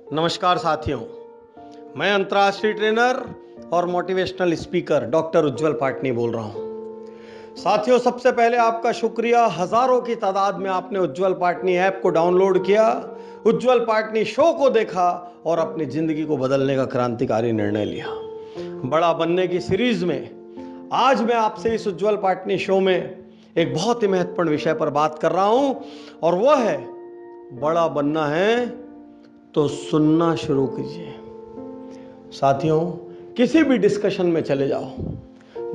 नमस्कार साथियों, मैं अंतर्राष्ट्रीय ट्रेनर और मोटिवेशनल स्पीकर डॉक्टर उज्जवल पाटनी बोल रहा हूं। साथियों, सबसे पहले आपका शुक्रिया। हजारों की तादाद में आपने उज्जवल पाटनी ऐप को डाउनलोड किया, उज्जवल पाटनी शो को देखा और अपनी जिंदगी को बदलने का क्रांतिकारी निर्णय लिया। बड़ा बनने की सीरीज में आज मैं आपसे इस उज्जवल पाटनी शो में एक बहुत ही महत्वपूर्ण विषय पर बात कर रहा हूं, और वह है बड़ा बनना है तो सुनना शुरू कीजिए। साथियों, किसी भी डिस्कशन में चले जाओ,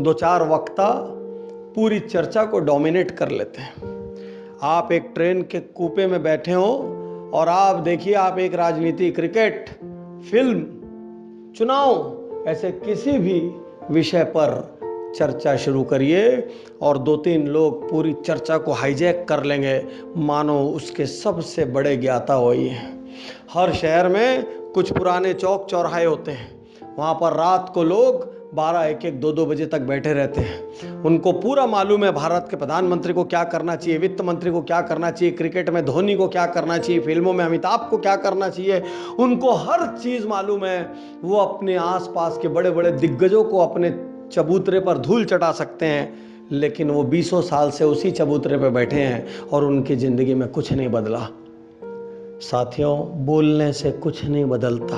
दो चार वक्ता पूरी चर्चा को डोमिनेट कर लेते हैं। आप एक ट्रेन के कूपे में बैठे हो और आप देखिए, आप एक राजनीति, क्रिकेट, फिल्म, चुनाव, ऐसे किसी भी विषय पर चर्चा शुरू करिए और दो तीन लोग पूरी चर्चा को हाईजैक कर लेंगे, मानो उसके सबसे बड़े ज्ञाता वही हैं। हर शहर में कुछ पुराने चौक चौराहे होते हैं, वहाँ पर रात को लोग 12, 1, 1, 2, 2 बजे तक बैठे रहते हैं। उनको पूरा मालूम है भारत के प्रधानमंत्री को क्या करना चाहिए, वित्त मंत्री को क्या करना चाहिए, क्रिकेट में धोनी को क्या करना चाहिए, फिल्मों में अमिताभ को क्या करना चाहिए। उनको हर चीज़ मालूम है। वो अपने आसपास के बड़े बड़े दिग्गजों को अपने चबूतरे पर धूल चटा सकते हैं, लेकिन वो 20 साल से उसी चबूतरे पर बैठे हैं और उनकी ज़िंदगी में कुछ नहीं बदला। साथियों, बोलने से कुछ नहीं बदलता,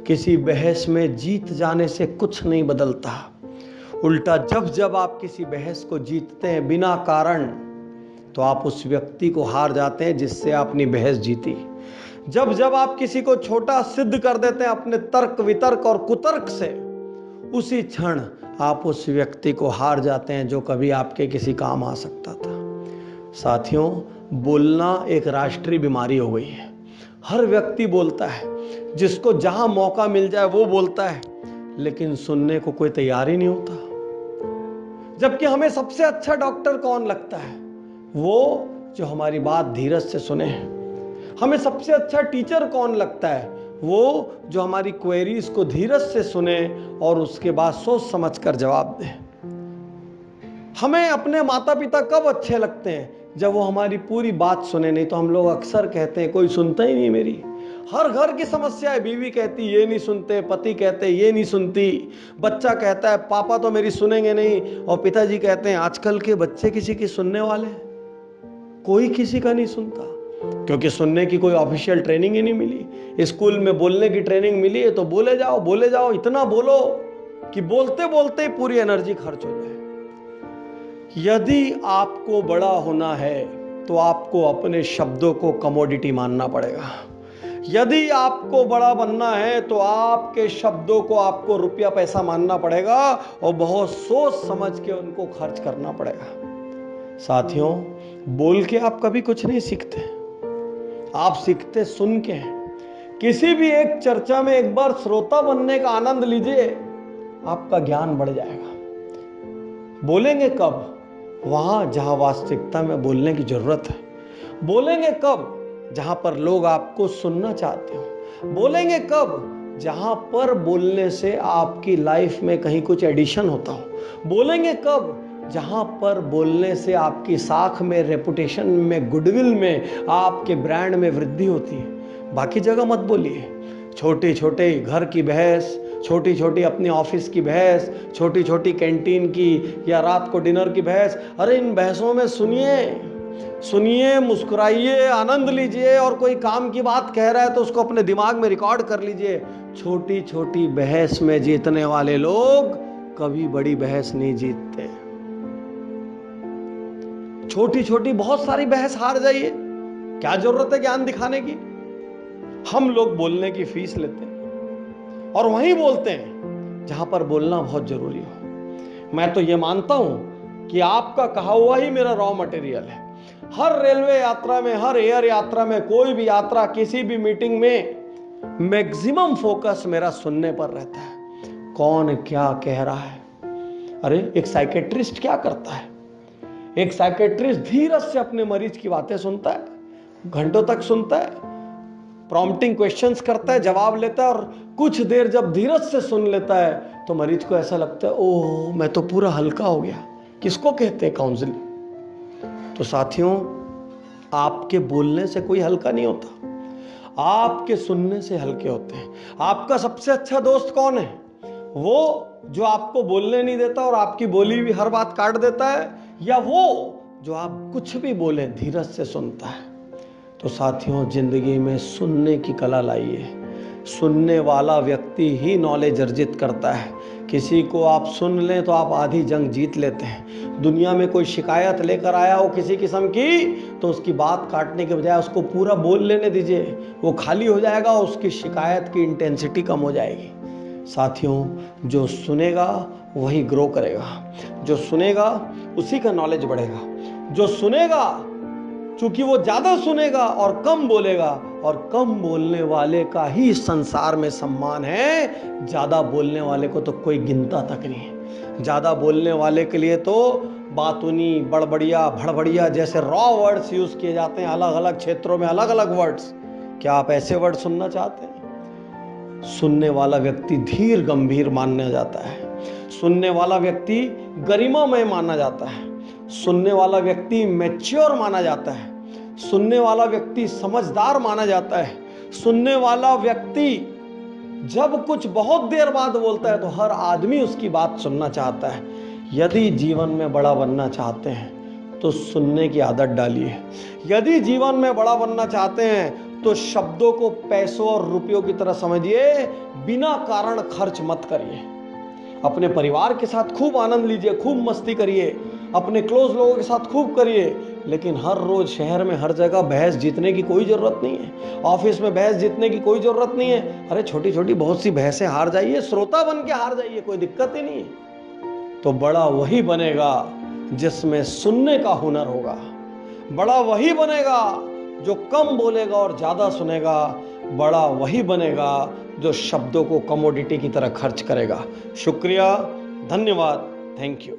किसी बहस में जीत जाने से कुछ नहीं बदलता। उल्टा जब जब आप किसी बहस को जीतते हैं बिना कारण, तो आप उस व्यक्ति को हार जाते हैं जिससे आपने बहस जीती। जब जब आप किसी को छोटा सिद्ध कर देते हैं अपने तर्क वितर्क और कुतर्क से, उसी क्षण आप उस व्यक्ति को हार जाते हैं जो कभी आपके किसी काम आ सकता था। साथियों, बोलना एक राष्ट्रीय बीमारी हो गई है। हर व्यक्ति बोलता है, जिसको जहां मौका मिल जाए वो बोलता है, लेकिन सुनने को कोई तैयार ही नहीं होता। जबकि हमें सबसे अच्छा डॉक्टर कौन लगता है? वो जो हमारी बात धीरज से सुने। हमें सबसे अच्छा टीचर कौन लगता है? वो जो हमारी क्वेरीज को धीरज से सुने और उसके बाद सोच समझ कर जवाब दे। हमें अपने माता पिता कब अच्छे लगते हैं? जब वो हमारी पूरी बात सुने। नहीं तो हम लोग अक्सर कहते हैं कोई सुनता ही नहीं मेरी। हर घर की समस्या है। बीवी कहती ये नहीं सुनते, पति कहते ये नहीं सुनती, बच्चा कहता है पापा तो मेरी सुनेंगे नहीं, और पिताजी कहते हैं आजकल के बच्चे किसी की सुनने वाले हैं? कोई किसी का नहीं सुनता, क्योंकि सुनने की कोई ऑफिशियल ट्रेनिंग ही नहीं मिली। स्कूल में बोलने की ट्रेनिंग मिली है तो बोले जाओ, इतना बोलो कि बोलते बोलते पूरी एनर्जी खर्च हो जाए। यदि आपको बड़ा होना है तो आपको अपने शब्दों को कमोडिटी मानना पड़ेगा। यदि आपको बड़ा बनना है तो आपके शब्दों को आपको रुपया पैसा मानना पड़ेगा और बहुत सोच समझ के उनको खर्च करना पड़ेगा। साथियों, बोल के आप कभी कुछ नहीं सीखते, आप सीखते सुन के हैं। किसी भी एक चर्चा में एक बार श्रोता बनने का आनंद लीजिए, आपका ज्ञान बढ़ जाएगा। बोलेंगे कब? वहां जहां वास्तविकता में बोलने की जरूरत है। बोलेंगे कब? जहां पर लोग आपको सुनना चाहते हो। बोलेंगे कब? जहां पर बोलने से आपकी लाइफ में कहीं कुछ एडिशन होता हो। बोलेंगे कब? जहां पर बोलने से आपकी साख में, रेपुटेशन में, गुडविल में, आपके ब्रांड में वृद्धि होती है। बाकी जगह मत बोलिए। छोटे छोटे घर की बहस, छोटी छोटी अपने ऑफिस की बहस, छोटी छोटी कैंटीन की या रात को डिनर की बहस, अरे इन बहसों में सुनिए, मुस्कुराइए, आनंद लीजिए। और कोई काम की बात कह रहा है तो उसको अपने दिमाग में रिकॉर्ड कर लीजिए। छोटी छोटी बहस में जीतने वाले लोग कभी बड़ी बहस नहीं जीतते। छोटी छोटी बहुत सारी बहस हार जाइए, क्या जरूरत है ज्ञान दिखाने की? हम लोग बोलने की फीस लेते हैं और वहीं बोलते हैं जहां पर बोलना बहुत जरूरी हो। मैं तो ये मानता हूं कि आपका कहा हुआ ही मेरा रॉ मटेरियल है। हर रेलवे यात्रा में, हर एयर यात्रा में, कोई भी यात्रा, किसी भी मीटिंग में मैक्सिमम फोकस मेरा सुनने पर रहता है। कौन क्या कह रहा है? अरे एक साइकेट्रिस्ट क्या करता है? एक साइकेट्रिस्ट धीरज से अपने मरीज की बातें सुनता है, घंटों तक सुनता है, प्रॉम्प्टिंग क्वेश्चंस करता है, जवाब लेता है और कुछ देर जब धीरज से सुन लेता है तो मरीज को ऐसा लगता है ओह मैं तो पूरा हल्का हो गया। किसको कहते हैं काउंसलिंग। तो साथियों, आपके बोलने से कोई हल्का नहीं होता, आपके सुनने से हल्के होते हैं। आपका सबसे अच्छा दोस्त कौन है? वो जो आपको बोलने नहीं देता और आपकी बोली भी हर बात काट देता है, या वो जो आप कुछ भी बोले धीरज से सुनता है? तो साथियों, जिंदगी में सुनने की कला लाइए। सुनने वाला व्यक्ति ही नॉलेज अर्जित करता है। किसी को आप सुन लें तो आप आधी जंग जीत लेते हैं। दुनिया में कोई शिकायत लेकर आया हो किसी किस्म की, तो उसकी बात काटने के बजाय उसको पूरा बोल लेने दीजिए, वो खाली हो जाएगा, उसकी शिकायत की इंटेंसिटी कम हो जाएगी। साथियों, जो सुनेगा वही ग्रो करेगा, जो सुनेगा उसी का नॉलेज बढ़ेगा। जो सुनेगा, चूंकि वो ज्यादा सुनेगा और कम बोलेगा, और कम बोलने वाले का ही संसार में सम्मान है। ज्यादा बोलने वाले को तो कोई गिनता तक नहीं है। ज्यादा बोलने वाले के लिए तो बातूनी, बड़बड़िया, भड़बड़िया जैसे रॉ वर्ड्स यूज किए जाते हैं। अलग अलग क्षेत्रों में अलग अलग वर्ड्स। क्या आप ऐसे वर्ड सुनना चाहते हैं? सुनने वाला व्यक्ति धीर गंभीर माना जाता है। सुनने वाला व्यक्ति गरिमामय माना जाता है। सुनने वाला व्यक्ति मैच्योर माना जाता है। सुनने वाला व्यक्ति समझदार माना जाता है। सुनने वाला व्यक्ति जब कुछ बहुत देर बाद बोलता है तो हर आदमी उसकी बात सुनना चाहता है। यदि जीवन में बड़ा बनना चाहते हैं तो सुनने की आदत डालिए। यदि जीवन में बड़ा बनना चाहते हैं तो शब्दों को पैसों और रुपयों की तरह समझिए, बिना कारण खर्च मत करिए। अपने परिवार के साथ खूब आनंद लीजिए, खूब मस्ती करिए, अपने क्लोज लोगों के साथ खूब करिए, लेकिन हर रोज शहर में हर जगह बहस जीतने की कोई जरूरत नहीं है। ऑफिस में बहस जीतने की कोई जरूरत नहीं है। अरे छोटी छोटी बहुत सी बहसें हार जाइए, श्रोता बन के हार जाइए, कोई दिक्कत ही नहीं है। तो बड़ा वही बनेगा जिसमें सुनने का हुनर होगा। बड़ा वही बनेगा जो कम बोलेगा और ज्यादा सुनेगा। बड़ा वही बनेगा जो शब्दों को कमोडिटी की तरह खर्च करेगा। शुक्रिया, धन्यवाद, थैंक यू।